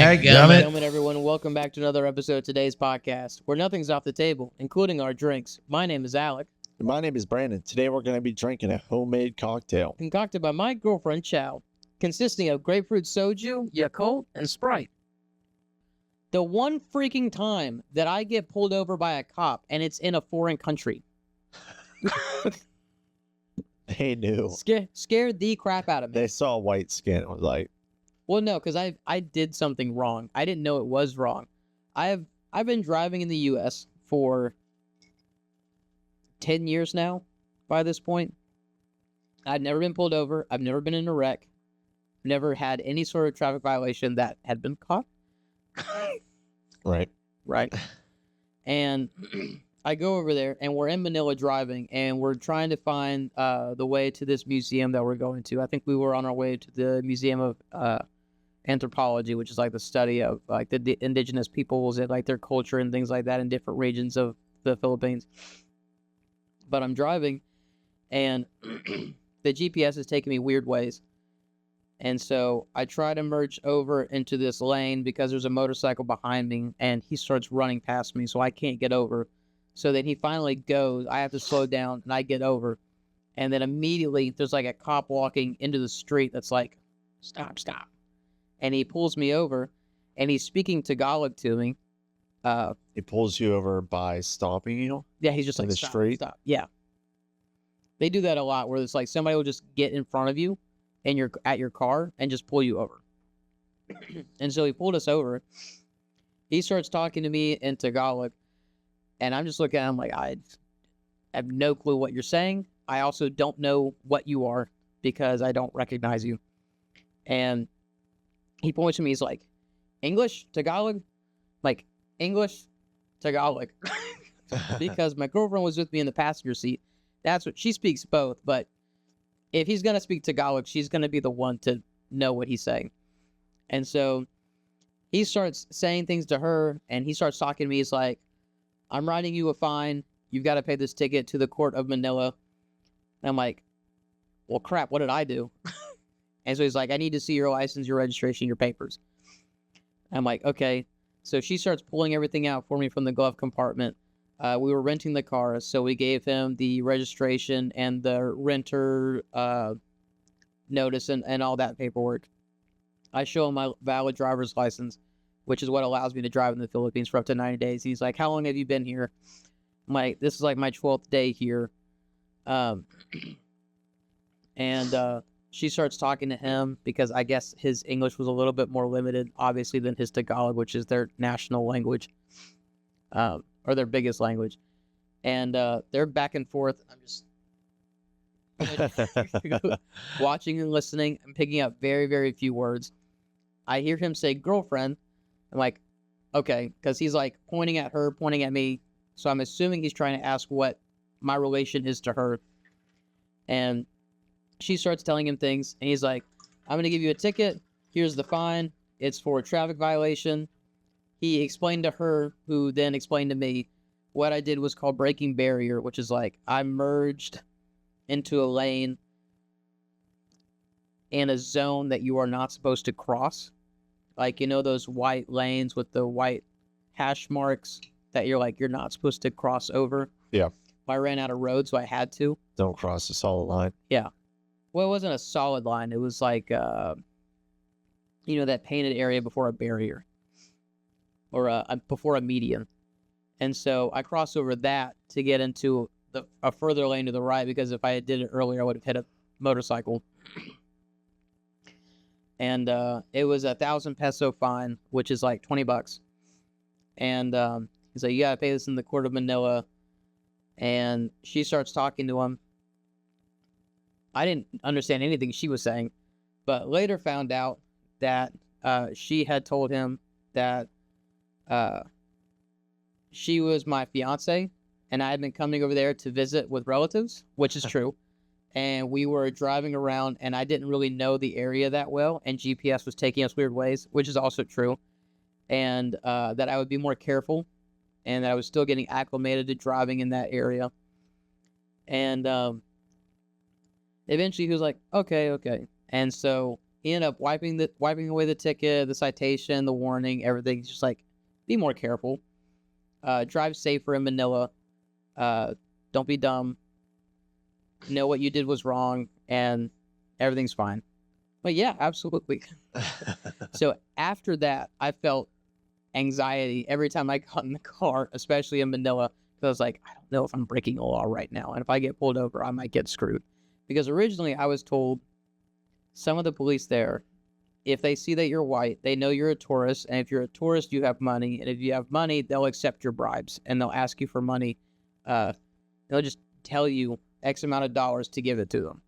Gentlemen, everyone, welcome back to another episode of today's podcast, where nothing's off the table, including our drinks. My name is Alec. And my name is Brandon. Today we're going to be drinking a homemade cocktail Concocted by my girlfriend, Chow, consisting of grapefruit soju, Yakult, and Sprite. The one freaking time that I get pulled over by a cop and it's in a foreign country. They knew. Scared the crap out of me. They saw white skin. It was like, well, no, because I did something wrong. I didn't know it was wrong. I've been driving in the U.S. for 10 years now. By this point, I've never been pulled over. I've never been in a wreck. Never had any sort of traffic violation that had been caught. Right. And I go over there, and we're in Manila driving, and we're trying to find the way to this museum that we're going to. I think we were on our way to the Museum of Anthropology, which is like the study of like the indigenous peoples and like their culture and things like that in different regions of the Philippines. But I'm driving, and the GPS is taking me weird ways. And so I try to merge over into this lane because there's a motorcycle behind me, and he starts running past me, so I can't get over. So then he finally goes. I have to slow down, and I get over. And then immediately there's like a cop walking into the street that's like, stop. And he pulls me over, and he's speaking Tagalog to me. He pulls you over by stopping you? Yeah, he's just in like, the stop, street? stop. Yeah. They do that a lot where it's like somebody will just get in front of you and you're at your car and just pull you over. And so he pulled us over. He starts talking to me in Tagalog, and I'm just looking at him like, I have no clue what you're saying. I also don't know what you are because I don't recognize you. And he points to me, he's like, English, Tagalog? Like, English, Tagalog. Because my girlfriend was with me in the passenger seat. That's what she speaks both, but if he's going to speak Tagalog, she's going to be the one to know what he's saying. And so he starts saying things to her, and he starts talking to me. He's like, I'm writing you a fine. You've got to pay this ticket to the Court of Manila. And I'm like, well, crap, what did I do? And so he's like, I need to see your license, your registration, your papers. I'm like, okay. So she starts pulling everything out for me from the glove compartment. We were renting the car, so we gave him the registration and the renter notice and all that paperwork. I show him my valid driver's license, which is what allows me to drive in the Philippines for up to 90 days. He's like, how long have you been here? I'm like, this is like my 12th day here. She starts talking to him because I guess his English was a little bit more limited, obviously, than his Tagalog, which is their national language. Or their biggest language. And they're back and forth. I'm just watching and listening. I'm picking up very, very few words. I hear him say girlfriend. I'm like, okay, because he's like pointing at her, pointing at me. So I'm assuming he's trying to ask what my relation is to her. And she starts telling him things. And he's like, I'm going to give you a ticket. Here's the fine. It's for a traffic violation. He explained to her, who then explained to me, what I did was called breaking barrier, which is like I merged into a lane in a zone that you are not supposed to cross. Like, you know, those white lanes with the white hash marks that you're not supposed to cross over? Yeah. I ran out of road, so I had to. Don't cross the solid line. Yeah. Well, it wasn't a solid line. It was like, that painted area before a barrier. Or before a median. And so I crossed over that to get into a further lane to the right, because if I had did it earlier, I would have hit a motorcycle. And it was 1,000 peso fine, which is like $20. And he's like, you gotta pay this in the Court of Manila. And she starts talking to him. I didn't understand anything she was saying, but later found out that she had told him that she was my fiance, and I had been coming over there to visit with relatives, which is true. And we were driving around, and I didn't really know the area that well, and GPS was taking us weird ways, which is also true. And that I would be more careful, and that I was still getting acclimated to driving in that area. And eventually he was like, okay. And so He ended up wiping away the ticket, the citation, the warning, everything. He's just like, be more careful. Drive safer in Manila. Don't be dumb. Know what you did was wrong, and everything's fine. But yeah, absolutely. So after that, I felt anxiety every time I got in the car, especially in Manila, because I was like, I don't know if I'm breaking a law right now, and if I get pulled over, I might get screwed. Because originally I was told some of the police there, if they see that you're white, they know you're a tourist, and if you're a tourist, you have money, and if you have money, they'll accept your bribes, and they'll ask you for money. They'll just tell you X amount of dollars to give it to them.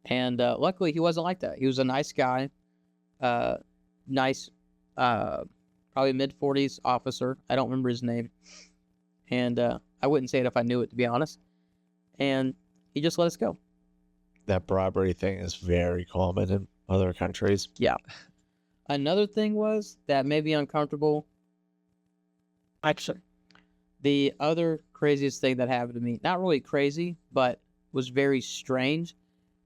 And luckily, he wasn't like that. He was a nice guy, nice, probably mid-40s officer. I don't remember his name. And I wouldn't say it if I knew it, to be honest. And he just let us go. That bribery thing is very common in other countries. Yeah. Another thing was that made me uncomfortable. Actually, the other craziest thing that happened to me, not really crazy, but was very strange.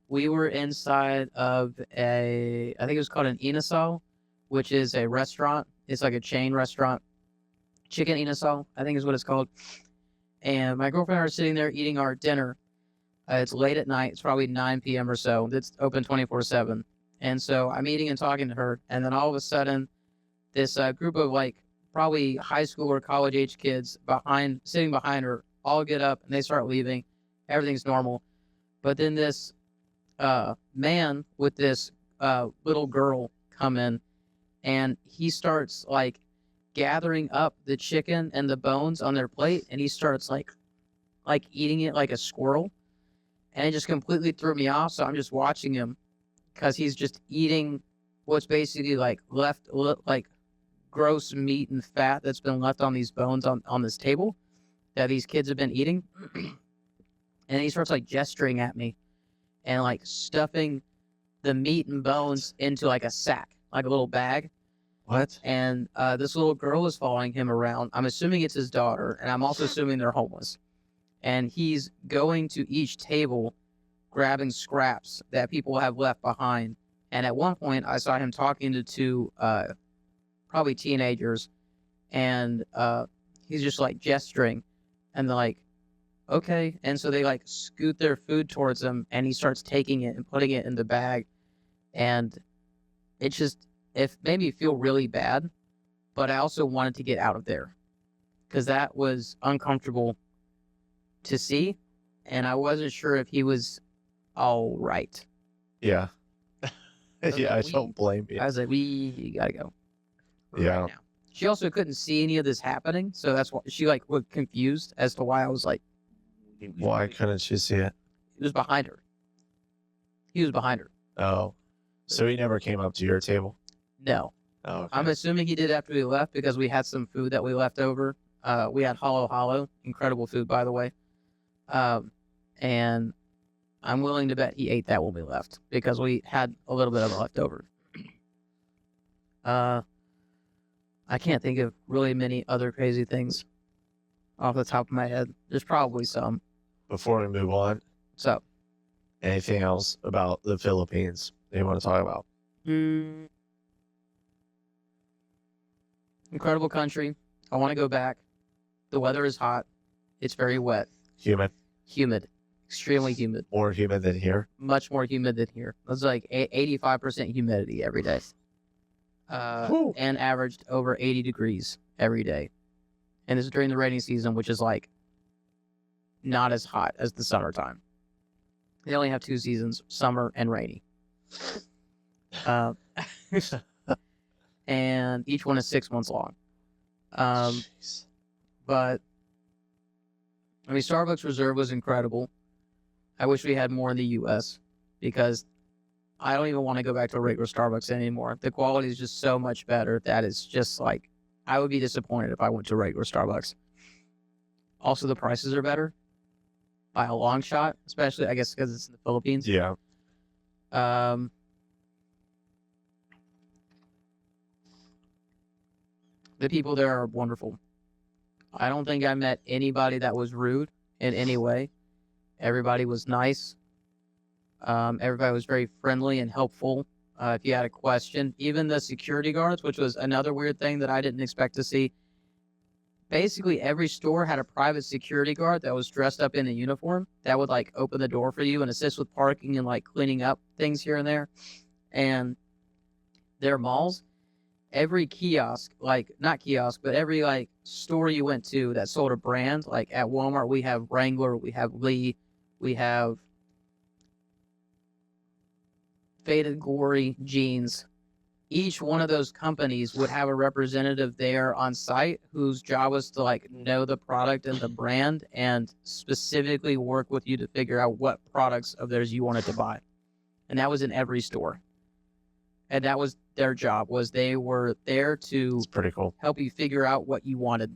We were inside of I think it was called an inasal, which is a restaurant. It's like a chain restaurant. Chicken inasal, I think is what it's called. And my girlfriend and I are sitting there eating our dinner. It's late at night. It's probably 9 p.m. or so. It's open 24/7. And so I'm eating and talking to her. And then all of a sudden, this group of like probably high school or college age kids sitting behind her all get up and they start leaving. Everything's normal. But then this man with this little girl come in, and he starts like gathering up the chicken and the bones on their plate, and he starts like eating it like a squirrel. And it just completely threw me off. So I'm just watching him because he's just eating what's basically like like gross meat and fat that's been left on these bones on this table that these kids have been eating. And he starts like gesturing at me and like stuffing the meat and bones into like a sack, like a little bag. What? And this little girl is following him around. I'm assuming it's his daughter, and I'm also assuming they're homeless. And he's going to each table, grabbing scraps that people have left behind. And at one point, I saw him talking to two probably teenagers, and he's just like gesturing, and they're like, okay. And so they like scoot their food towards him, and he starts taking it and putting it in the bag. And it made me feel really bad, but I also wanted to get out of there because that was uncomfortable to see, and I wasn't sure if he was all right. Yeah. Yeah, like, I don't blame you. I was like, we gotta go. Yeah. Right now. She also couldn't see any of this happening, so that's why she like was confused as to why I was like, Why couldn't she see it? it was behind her. He was behind her. Oh. So he never came up to your table? No. Oh, okay. I'm assuming he did after we left because we had some food that we left over. We had Halo. Incredible food, by the way. And I'm willing to bet he ate that when we left because we had a little bit of it left over. I can't think of really many other crazy things off the top of my head. There's probably some. Before we move on, So, anything else about the Philippines that you want to talk about? Incredible country. I want to go back. The weather is hot. It's very wet. Humid. Extremely humid. More humid than here? Much more humid than here. It's like 85% humidity every day. And averaged over 80 degrees every day. And this is during the rainy season, which is like not as hot as the summertime. They only have 2 seasons, summer and rainy. And each one is 6 months long. But I mean, Starbucks Reserve was incredible. I wish we had more in the U.S. because I don't even want to go back to a regular Starbucks anymore. The quality is just so much better that it's just like, I would be disappointed if I went to a regular Starbucks. Also, the prices are better by a long shot, especially, I guess, because it's in the Philippines. Yeah. The people there are wonderful. I don't think I met anybody that was rude in any way. Everybody was nice. Everybody was very friendly and helpful. If you had a question, even the security guards, which was another weird thing that I didn't expect to see. Basically, every store had a private security guard that was dressed up in a uniform that would like open the door for you and assist with parking and like cleaning up things here and there. And their malls, every kiosk, like not kiosk, but every like store you went to that sold a brand, like at Walmart, we have Wrangler, we have Lee, we have Faded Glory jeans. Each one of those companies would have a representative there on site whose job was to like know the product and the brand and specifically work with you to figure out what products of theirs you wanted to buy. And that was in every store. And that was their job, was they were there to It's pretty cool. help you figure out what you wanted.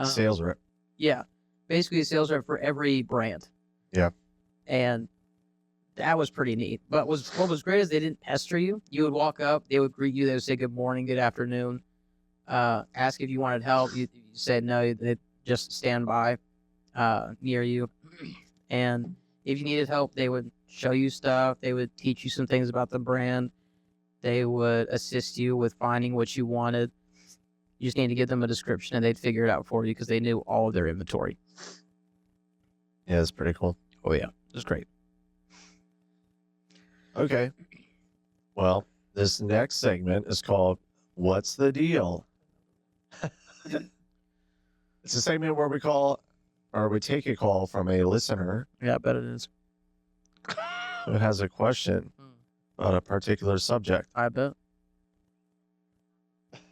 Sales rep. Yeah. Basically a sales rep for every brand. Yeah. And that was pretty neat. But what was great is they didn't pester you. You would walk up, they would greet you, they would say good morning, good afternoon, ask if you wanted help. You said no, they'd just stand by near you. And if you needed help, they would show you stuff. They would teach you some things about the brand. They would assist you with finding what you wanted. You just need to give them a description and they'd figure it out for you because they knew all of their inventory. Yeah, it's pretty cool. Oh, yeah. It was great. Okay. Well, this next segment is called What's the Deal? It's a segment where we take a call from a listener Yeah, I bet it is. who has a question about a particular subject. I bet.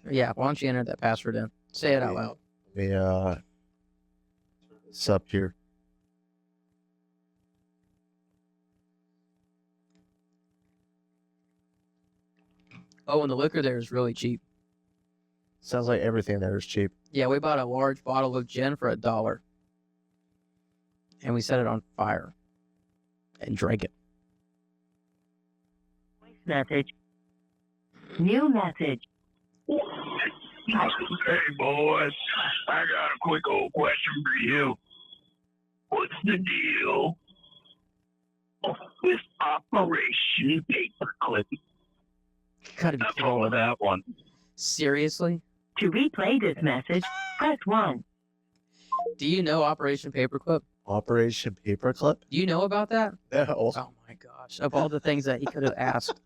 Yeah, why don't you enter that password in? Say it out loud. Let me this up here. Oh, and the liquor there is really cheap. Sounds like everything there is cheap. Yeah, we bought a large bottle of gin for $1. And we set it on fire and drank it. Voice message. New message. Hey, boys. I got a quick old question for you. What's the deal with Operation Paperclip? Gotta be That's all of that one. seriously? To replay this message, press 1. Do you know Operation Paperclip? Operation Paperclip? Do you know about that? No. Oh my gosh! Of all the things that he could have asked,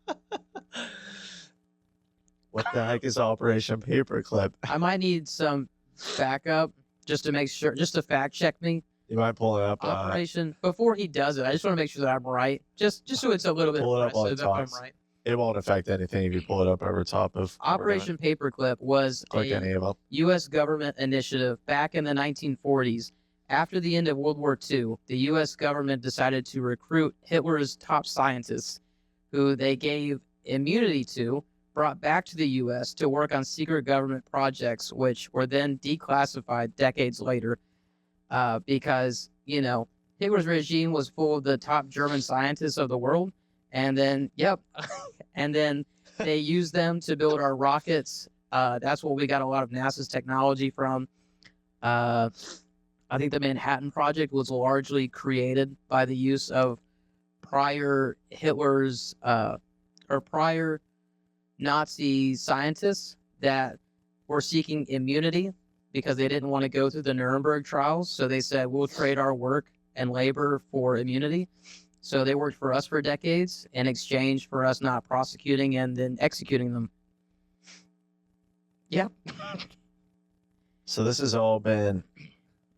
What the heck is Operation Paperclip? I might need some backup just to make sure, just to fact check me. You might pull it up. Operation before he does it. I just want to make sure that I'm right. Just so it's a little bit Pull it up while it impressive if I'm talks. right. It won't affect anything if you pull it up over top of Operation Paperclip was Click a any of them. U.S. government initiative back in the 1940s. After the end of World War II, the U.S. government decided to recruit Hitler's top scientists, who they gave immunity to, brought back to the U.S. to work on secret government projects, which were then declassified decades later because, you know, Hitler's regime was full of the top German scientists of the world. And then, and then they used them to build our rockets. That's where we got a lot of NASA's technology from. I think the Manhattan Project was largely created by the use of prior Hitler's or prior Nazi scientists that were seeking immunity because they didn't want to go through the Nuremberg trials. So they said, we'll trade our work and labor for immunity. So they worked for us for decades in exchange for us not prosecuting and then executing them. Yeah. So this has all been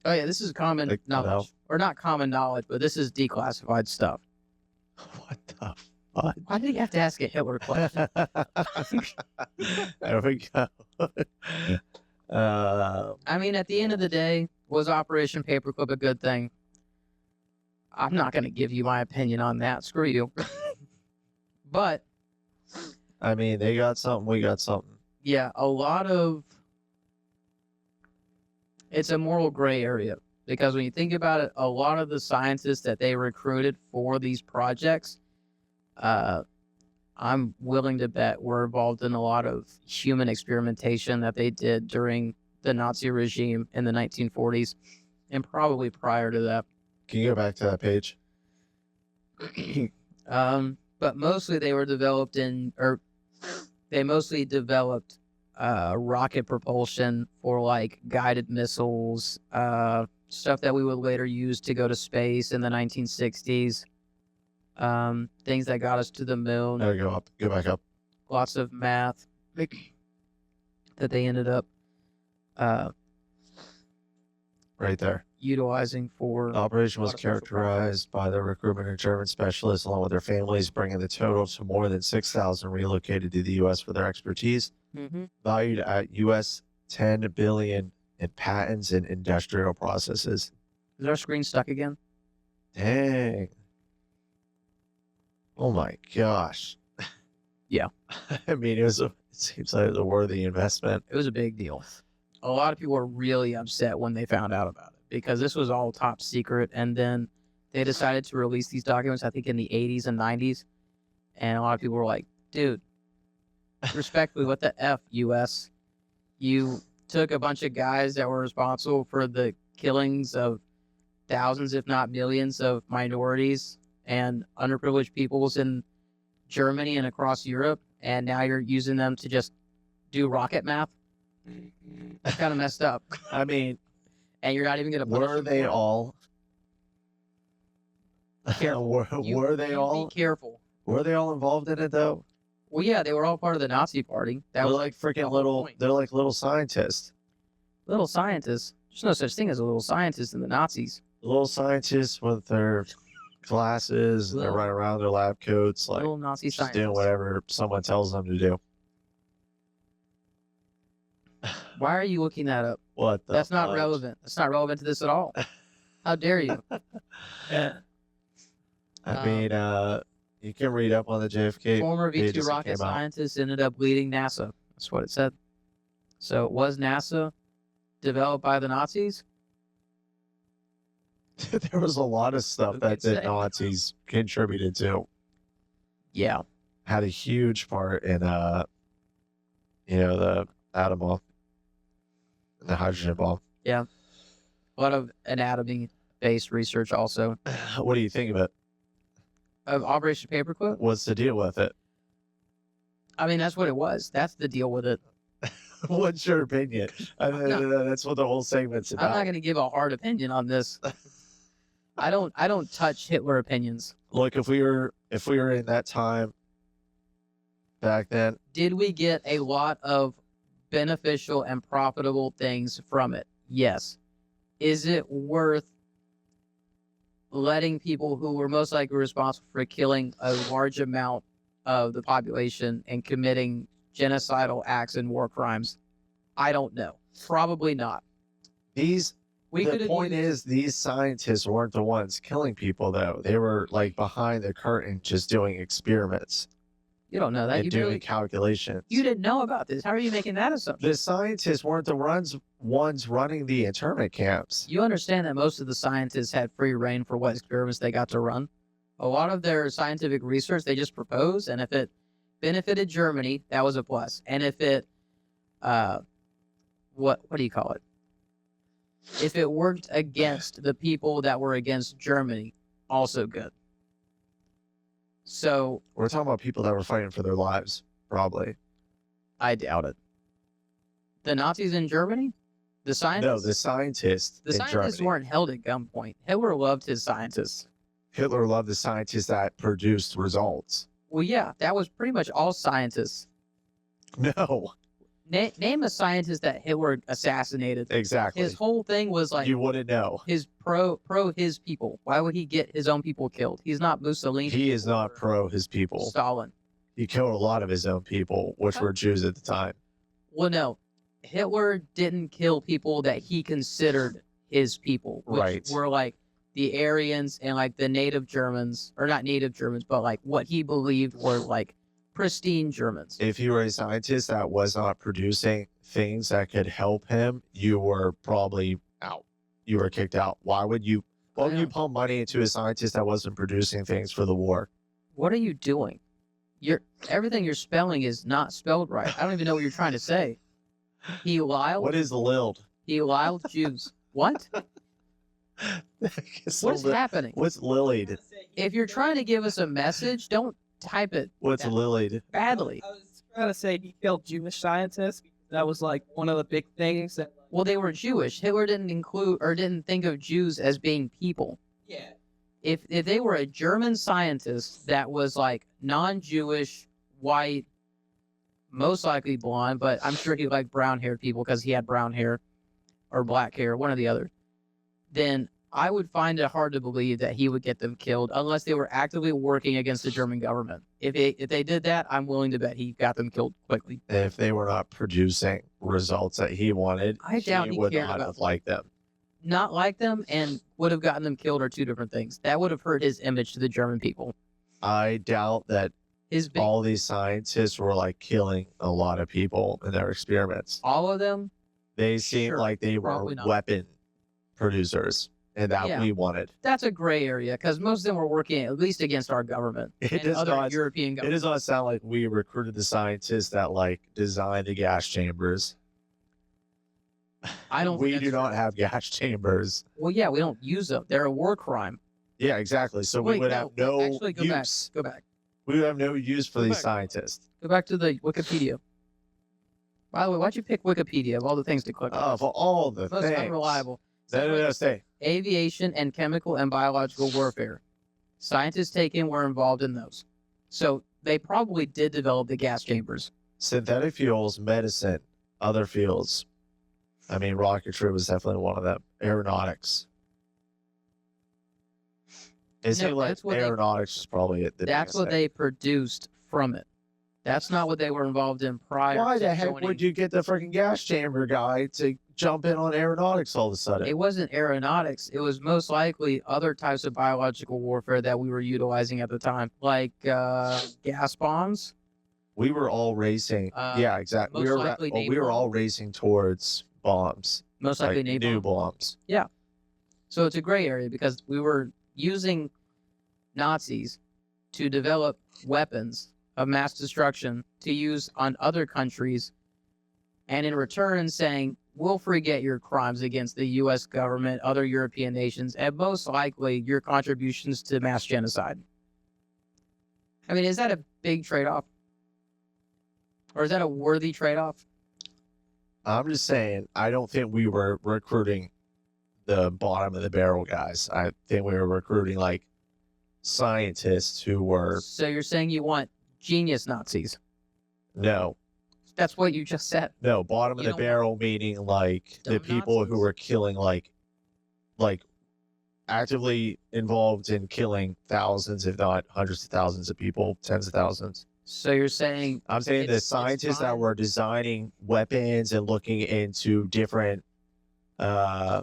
Oh, yeah, this is common Like, knowledge. Or not common knowledge, but this is declassified stuff. what the fuck? Why did you have to ask a Hitler question? There we go. I mean, at the end of the day, was Operation Paperclip a good thing? I'm not going to give you my opinion on that. Screw you. But, I mean, they got something, we got something. yeah, it's a moral gray area. Because when you think about it, a lot of the scientists that they recruited for these projects, I'm willing to bet were involved in a lot of human experimentation that they did during the Nazi regime in the 1940s and probably prior to that. Can you go back to that page? But mostly they were developed they mostly developed rocket propulsion for like guided missiles, stuff that we would later use to go to space in the 1960s. Things that got us to the moon. There, go up. Go back up. Lots of math that they ended up Right there. utilizing for. The operation was Lot of social characterized by the recruitment of German specialists along with their families, bringing the total to more than 6,000 relocated to the U.S. for their expertise, Mm-hmm. valued at U.S. $10 billion in patents and industrial processes. Is our screen stuck again? Dang. Oh my gosh. Yeah. I mean, it seems like it was a worthy investment. It was a big deal. A lot of people were really upset when they found out about it because this was all top secret. And then they decided to release these documents, I think, in the 80s and 90s. And a lot of people were like, dude, respectfully, what the F, U.S.? You took a bunch of guys that were responsible for the killings of thousands, if not millions, of minorities and underprivileged peoples in Germany and across Europe, and now you're using them to just do rocket math. That's kind of messed up. I mean, And you're not even gonna. were they all? Careful. Were they all? Be careful. Were they all involved in it though? Well, yeah, they were all part of the Nazi Party. That They're was like the freaking whole little. point. They're like little scientists. Little scientists. There's no such thing as a little scientist in the Nazis. Little scientists with their glasses and they're Little- running around in their lab coats, like Little Nazi just scientists. doing whatever someone tells them to do. Why are you looking that up? What? The That's not fudge? relevant. That's not relevant to this at all. How dare you? I mean, you can read up on the JFK. Former V2 pages that rocket came out. scientists ended up leading NASA. That's what it said. So was NASA developed by the Nazis? There was a lot of stuff Who that can the say? Nazis contributed to. Yeah. Had a huge part in, the atom bomb, the hydrogen bomb. A lot of anatomy-based research also. What do you think of it? Of Operation Paperclip? What's the deal with it? I mean, that's what it was. That's the deal with it. What's your opinion? No. That's what the whole segment's I'm about. not going to give a hard opinion on this. I don't touch Hitler opinions. Look, if we were in that time back then, Did we get a lot of beneficial and profitable things from it? Yes. Is it worth letting people who were most likely responsible for killing a large amount of the population and committing genocidal acts and war crimes? I don't know. Probably not. the could've point used- is these scientists weren't the ones killing people though. They were like behind the curtain just doing experiments You don't know that. and You, doing really, calculations. you didn't know about this. How are you making that assumption? The scientists weren't the ones running the internment camps. You understand that most of the scientists had free reign for what experiments they got to run. A lot of their scientific research they just proposed, and if it benefited Germany, that was a plus. And if it, what do you call it? If it worked against the people that were against Germany, also good. So We're talking about people that were fighting for their lives, probably. I doubt it. The Nazis in Germany, the scientists. No, the scientists The in scientists Germany. weren't held at gunpoint. Hitler loved his scientists. Hitler loved the scientists that produced results. Well, yeah, that was pretty much all scientists. No, Name a scientist that Hitler assassinated. exactly. His whole thing was like You wouldn't know. his pro his people. Why would he get his own people killed? He's not Mussolini. He is not or pro his people. Stalin. He killed a lot of his own people, which were Jews at the time. Well, no, Hitler didn't kill people that he considered his people, which Right. were like the Aryans and like the native Germans, or not native Germans, but like what he believed were like pristine Germans. If you were a scientist that was not producing things that could help him, you were probably out. You were kicked out. Why would you pump money into a scientist that wasn't producing things for the war? What are you doing? Everything you're spelling is not spelled right. I don't even know what you're trying to say. He lied. What is Lild? He lied Jews. What? What's happening? What's lilied? If you're trying to give us a message, don't type it What's that Lily? badly. I was trying to say he killed Jewish scientists. That was like one of the big things that. Well, they were Jewish. Hitler didn't include or didn't think of Jews as being people. Yeah. If they were a German scientist that was like non-Jewish, white, most likely blonde, but I'm sure he liked brown-haired people because he had brown hair or black hair, one or the other, then I would find it hard to believe that he would get them killed unless they were actively working against the German government. If they did that, I'm willing to bet he got them killed quickly. If they were not producing results that he wanted, I doubt he would cared not about have liked them. Not like them and would have gotten them killed are two different things. That would have hurt his image to the German people. I doubt that His big, all these scientists were like killing a lot of people in their experiments. all of them. They seemed Sure, like they were probably not. weapon producers, and that Yeah. we wanted. That's a gray area because most of them were working at least against our government It and does other not- European It governments. does not sound like we recruited the scientists that like designed the gas chambers. I don't. We think do that's not true. have gas chambers. Well, yeah, we don't use them. They're a war crime. Yeah, exactly. So Wait, we would no, have no actually, go back. use. Go back. We would have no use for Go these back. scientists. Go back to the Wikipedia. By the way, why'd you pick Wikipedia of all the things to click on? Of all the Most things. unreliable. No, stay. Aviation and chemical and biological warfare. Scientists taken were involved in those. So they probably did develop the gas chambers. Synthetic fuels, medicine, other fields. I mean, rocketry was definitely one of them. Aeronautics. It seemed like that's what they- aeronautics was probably the That's biggest what thing. they produced from it. That's not what they were involved in prior. Why to the heck joining. would you get the freaking gas chamber guy to jump in on aeronautics all of a sudden? It wasn't aeronautics. It was most likely other types of biological warfare that we were utilizing at the time, like gas bombs. We were all racing. Yeah, exactly. most likely We were all racing towards bombs, Most likely like napalm. new bombs. So it's a gray area because we were using Nazis to develop weapons of mass destruction to use on other countries, and in return saying, we'll forget your crimes against the U.S. government, other European nations, and most likely your contributions to mass genocide. I mean, is that a big trade-off? Or is that a worthy trade-off? I'm just saying, I don't think we were recruiting the bottom of the barrel guys. I think we were recruiting like scientists who were So you're saying you want genius Nazis? no, That's what you just said. bottom of You the don't barrel meaning like the Dumb people who Nazis? were killing like actively involved in killing thousands, if not hundreds of thousands of people, tens of thousands. So you're saying I'm saying the It's scientists that fine. were designing weapons and looking into different, I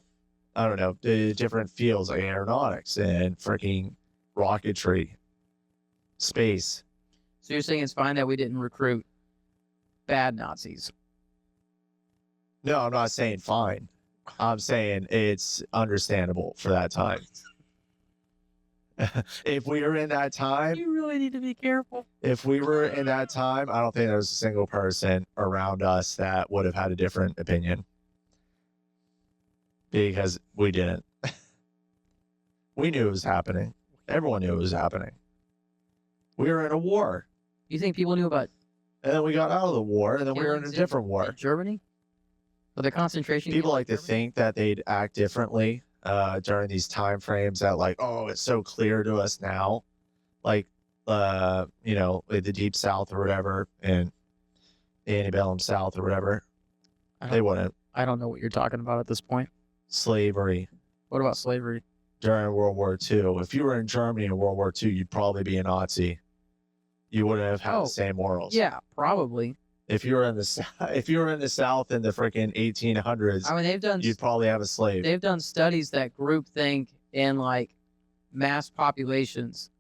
don't know, the different fields like aeronautics and freaking rocketry, space. So you're saying it's fine that we didn't recruit bad Nazis? No, I'm not saying fine. I'm saying it's understandable for that time. If we were in that time, You really need to be careful. if we were in that time, I don't think there was a single person around us that would have had a different opinion. Because we didn't. We knew it was happening. Everyone knew it was happening. We were in a war. You think people knew about And then we got out of the war, and then we were in a killings different in war. Germany? Or the concentration People camps like in to Germany? think that they'd act differently during these time frames that like, oh, it's so clear to us now. Like like the deep south or whatever and antebellum south or whatever. I They don't, wouldn't. I don't know what you're talking about at this point. Slavery What about slavery? during World War II. If you were in Germany in World War II, you'd probably be a Nazi. You wouldn't have had Oh, the same morals. Yeah, probably. If you were in the if you were in the South in the freaking 1800s, I mean, you'd probably have a slave. they've done studies that groupthink in like mass populations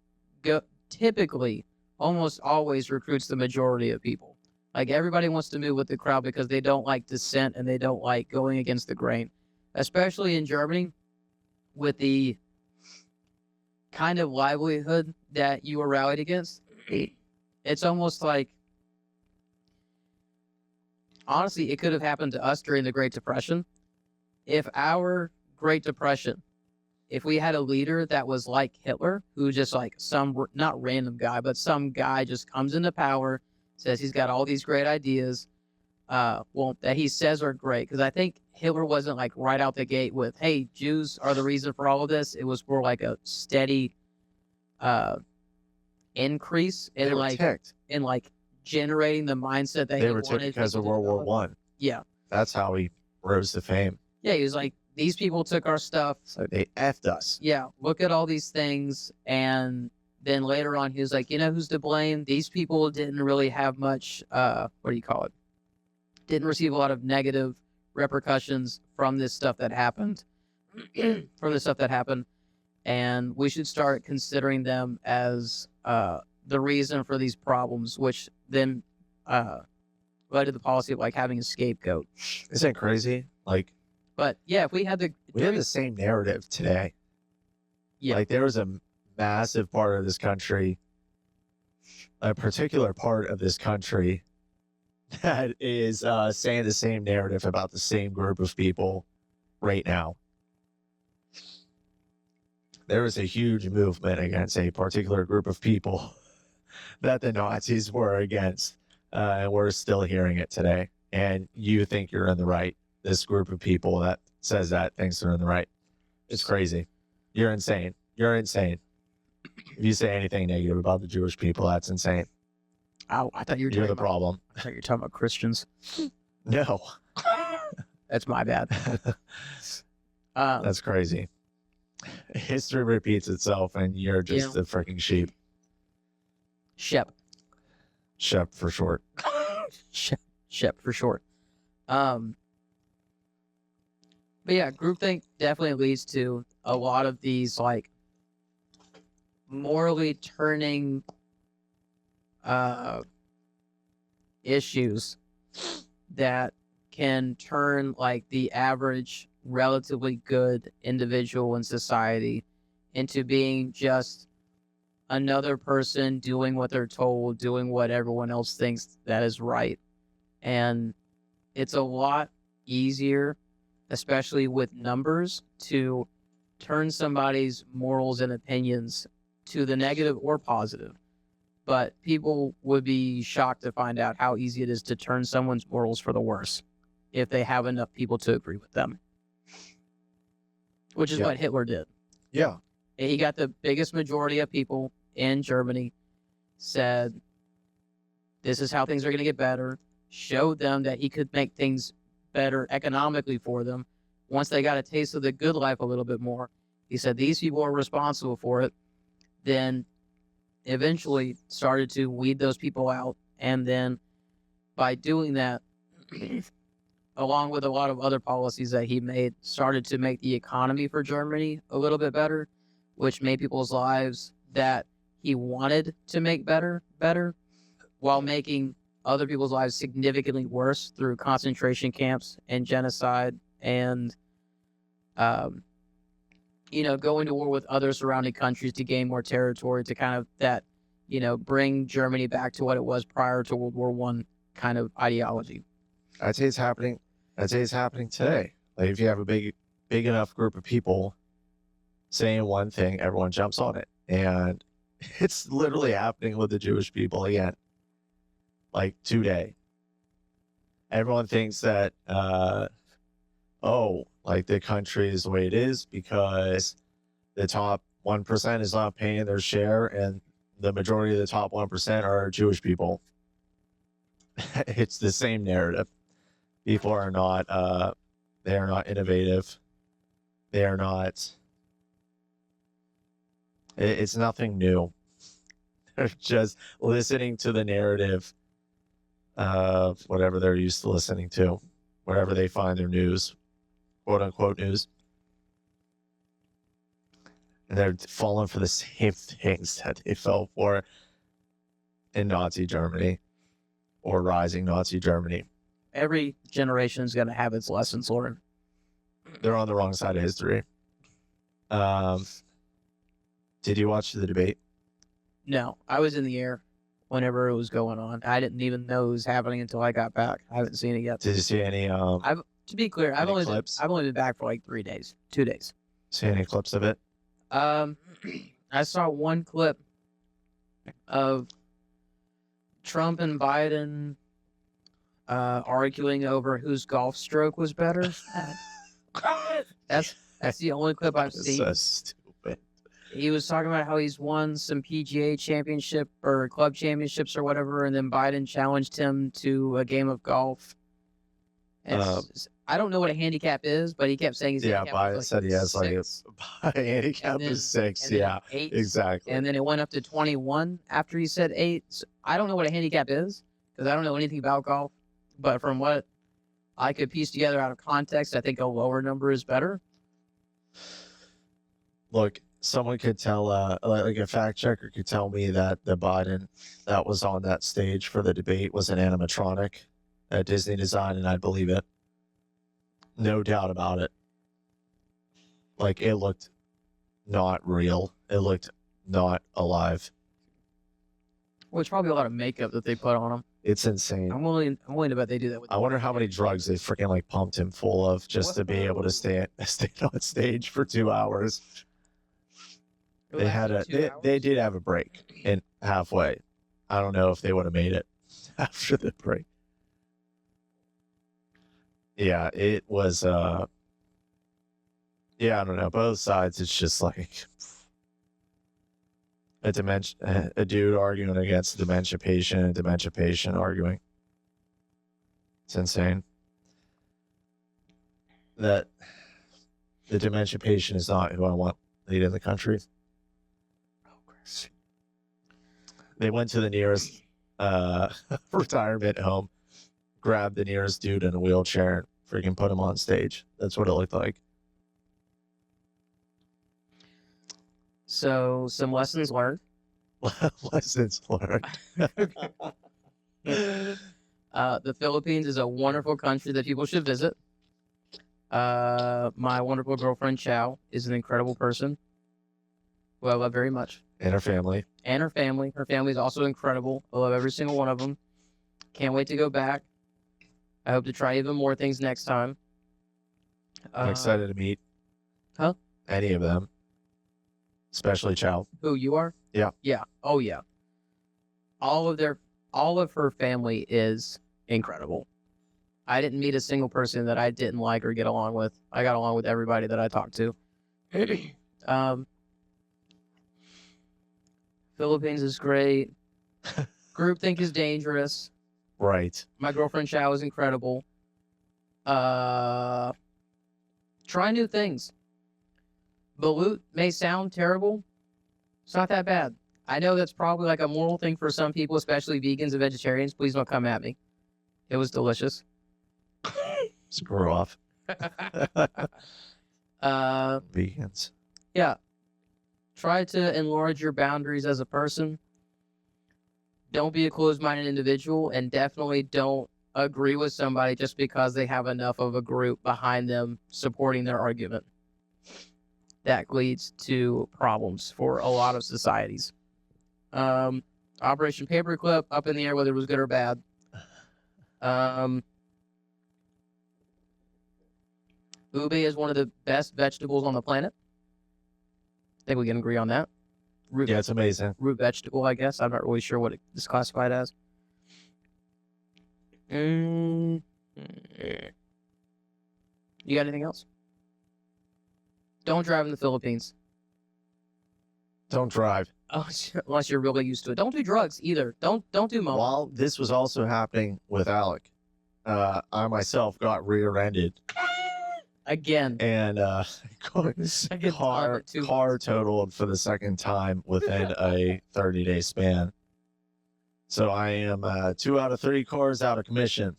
typically almost always recruits the majority of people. Like everybody wants to move with the crowd because they don't like dissent and they don't like going against the grain. Especially in Germany with the kind of livelihood that you were rallied against. It's almost like honestly, it could have happened to us during the Great Depression. If our Great Depression if we had a leader that was like Hitler, who just like not random guy, but some guy just comes into power, says he's got all these great ideas, that he says are great. Because I think Hitler wasn't like right out the gate with, hey, Jews are the reason for all of this. It was more like a steady increase They in were like ticked. generating the mindset that They he were ticked wanted because of people to World War develop. One. Yeah. That's how he rose to fame. Yeah, he was like, these people took our stuff. So they effed us. Yeah, look at all these things. And then later on, he was like, you know who's to blame? These people didn't really have much, what do you call it? Didn't receive a lot of negative repercussions from this stuff that happened. And we should start considering them as the reason for these problems, which then led to the policy of like having a scapegoat. Isn't it crazy? Like, But yeah, if we had we have the same narrative today. Yeah. Like, there was a massive part of this country, a particular part of this country, that is saying the same narrative about the same group of people right now. There was a huge movement against a particular group of people that the Nazis were against. And we're still hearing it today. And you think you're in the right. This group of people that says that thinks they're in the right. It's crazy. You're insane. You're insane. If you say anything negative about the Jewish people, that's insane. Oh, I thought you were You're the talking about, problem. I thought you were talking about Christians. No. That's my bad. That's crazy. History repeats itself, and you're just a freaking sheep. Shep For short. Shep for short. But yeah, groupthink definitely leads to a lot of these like morally turning issues that can turn like the average relatively good individual in society into being just another person doing what they're told, doing what everyone else thinks that is right. And it's a lot easier, especially with numbers, to turn somebody's morals and opinions to the negative or positive. But people would be shocked to find out how easy it is to turn someone's morals for the worse if they have enough people to agree with them. Which is what Hitler did. Yeah. He got the biggest majority of people in Germany, said, this is how things are going to get better, showed them that he could make things better economically for them. Once they got a taste of the good life a little bit more, he said, these people are responsible for it. Then eventually started to weed those people out. And then by doing that, along with a lot of other policies that he made, started to make the economy for Germany a little bit better, which made people's lives that he wanted to make better, while making other people's lives significantly worse through concentration camps and genocide and, going to war with other surrounding countries to gain more territory, to kind of that, bring Germany back to what it was prior to World War I kind of ideology. I'd say it's happening. I'd say it's happening today. Like, if you have a big enough group of people saying one thing, everyone jumps on it. And it's literally happening with the Jewish people again. Like, today. Everyone thinks that, like, the country is the way it is because the top 1% is not paying their share, and the majority of the top 1% are Jewish people. It's the same narrative. People are not, they are not innovative. They are not, it's nothing new. They're just listening to the narrative of whatever they're used to listening to, wherever they find their news, quote unquote news. And they're falling for the same things that they fell for in Nazi Germany or rising Nazi Germany. Every generation is going to have its lessons learned. They're on the wrong side of history. Did you watch the debate? No, I was in the air whenever it was going on. I didn't even know it was happening until I got back. I haven't seen it yet. Did you see any? To be clear, I've any only clips? been back for like 2 days. See any clips of it? I saw one clip of Trump and Biden arguing over whose golf stroke was better. That's the only clip I've It's seen. so stupid. He was talking about how he's won some PGA championship or club championships or whatever, and then Biden challenged him to a game of golf. And I don't know what a handicap is, but he kept saying his handicap was Biden like said he has like six, a handicap and then- is 6. and then Yeah, 8, exactly. and then it went up to 21 after he said 8. So I don't know what a handicap is because I don't know anything about golf, but from what I could piece together out of context, I think a lower number is better. Look, someone could tell, like a fact checker could tell me that the Biden that was on that stage for the debate was an animatronic at Disney design, and I'd believe it. No doubt about it. Like, it looked not real. It looked not alive. Well, it's probably a lot of makeup that they put on him. It's insane. I'm willing to bet they do that with. I wonder how many drugs they freaking like pumped him full of just to be able to stay on stage for 2 hours. They had they did have a break in halfway. I don't know if they would have made it after the break. Yeah, it was I don't know. Both sides, it's just like a dude arguing against a dementia patient arguing. It's insane. That the dementia patient is not who I want leading the country. They went to the nearest retirement home, grabbed the nearest dude in a wheelchair, and freaking put him on stage. That's what it looked like. So, some lessons learned. Lessons learned. The Philippines is a wonderful country that people should visit. My wonderful girlfriend Chow is an incredible person who I love very much. And her family. And her family. Her family is also incredible. I love every single one of them. Can't wait to go back. I hope to try even more things next time. I'm excited to meet any of them, especially Chow. Who you are? Yeah. Yeah. Oh yeah. All of her family is incredible. I didn't meet a single person that I didn't like or get along with. I got along with everybody that I talked to. Philippines is great. Groupthink is dangerous. Right. My girlfriend Chow is incredible. Try new things. Balut may sound terrible. It's not that bad. I know that's probably like a moral thing for some people, especially vegans and vegetarians. Please don't come at me. It was delicious. Screw off. Vegans. Yeah. Try to enlarge your boundaries as a person. Don't be a closed-minded individual, and definitely don't agree with somebody just because they have enough of a group behind them supporting their argument. That leads to problems for a lot of societies. Operation Paperclip, up in the air whether it was good or bad. Ube is one of the best vegetables on the planet. I think we can agree on that. Yeah, it's amazing. Root vegetable, I guess. I'm not really sure what it's classified as. You got anything else? Don't drive in the Philippines. Don't drive. Oh, unless you're really used to it. Don't do drugs either. Don't do mo. While this was also happening with Alec, I myself got rear-ended. Again. And Second car totaled for the second time within a 30-day span. So I am 2 out of 3 cars out of commission.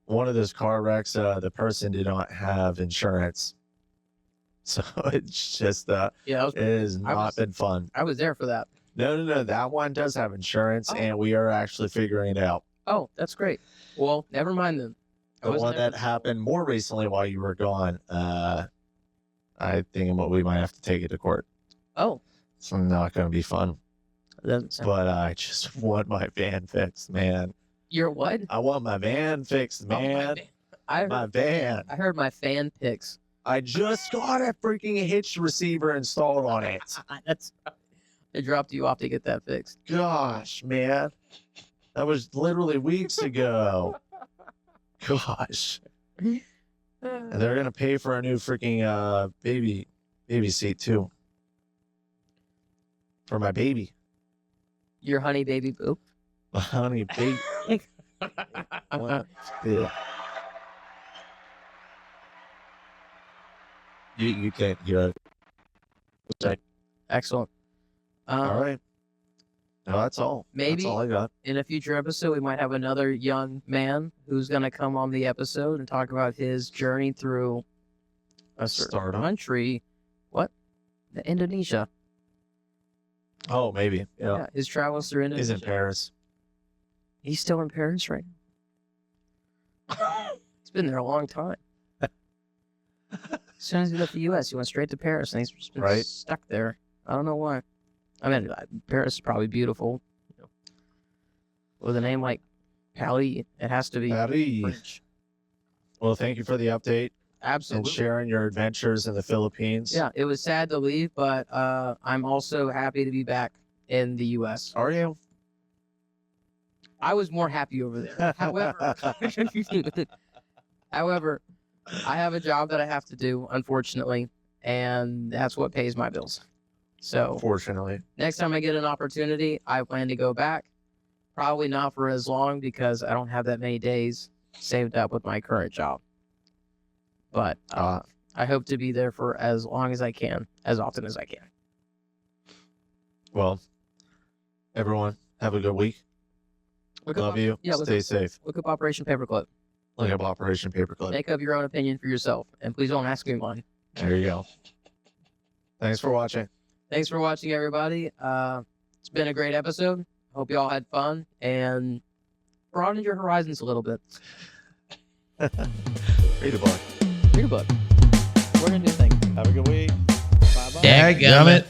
One of those car wrecks, the person did not have insurance. So it's just, it has not been fun. I was there for that. No. That one does have insurance, and we are actually figuring it out. Oh, that's great. Well, never mind then. The one that happened more recently while you were gone, I think we might have to take it to court. Oh. It's not going to be fun. But I just want my van fixed, man. Your what? I want my van fixed, man. My van. My van. I heard my fan picks. I just got a freaking hitch receiver installed on it. That's they dropped you off to get that fixed. Gosh, man. That was literally weeks ago. Gosh. And they're gonna pay for a new freaking baby seat too. For my baby. Your honey baby boo. My honey baby. What? Yeah. You can't hear it. Excellent. All right. No, that's all. Maybe- That's all I got. In a future episode, we might have another young man who's going to come on the episode and talk about his journey through a certain Stardom. country. What? Indonesia. Oh, maybe. Yeah. Yeah, his travels through He's Indonesia. in Paris. He's still in Paris, right? He's been there a long time. As soon as he left the U.S., he went straight to Paris, and he's just been Right. stuck there. I don't know why. I mean, Paris is probably beautiful. You know. With a name like Paris, it has to be Paris. French. Well, thank you for the update and Absolutely. sharing your adventures in the Philippines. Yeah, it was sad to leave, but I'm also happy to be back in the U.S. Are you? I was more happy over there. However, I have a job that I have to do, unfortunately, and that's what pays my bills. So Fortunately. next time I get an opportunity, I plan to go back. Probably not for as long because I don't have that many days saved up with my current job. But I hope to be there for as long as I can, as often as I can. Well, everyone, have a good week. Look up Love you. yeah, Stay safe. Look up Operation Paperclip. Look up Operation Paperclip. Make up your own opinion for yourself, and please don't ask me mine. There you go. Thanks for watching. Thanks for watching, everybody. It's been a great episode. Hope you all had fun and broadened your horizons a little bit. Read a book. Read a book. We're gonna do things. Have a good week. Bye bye. Dadgummit.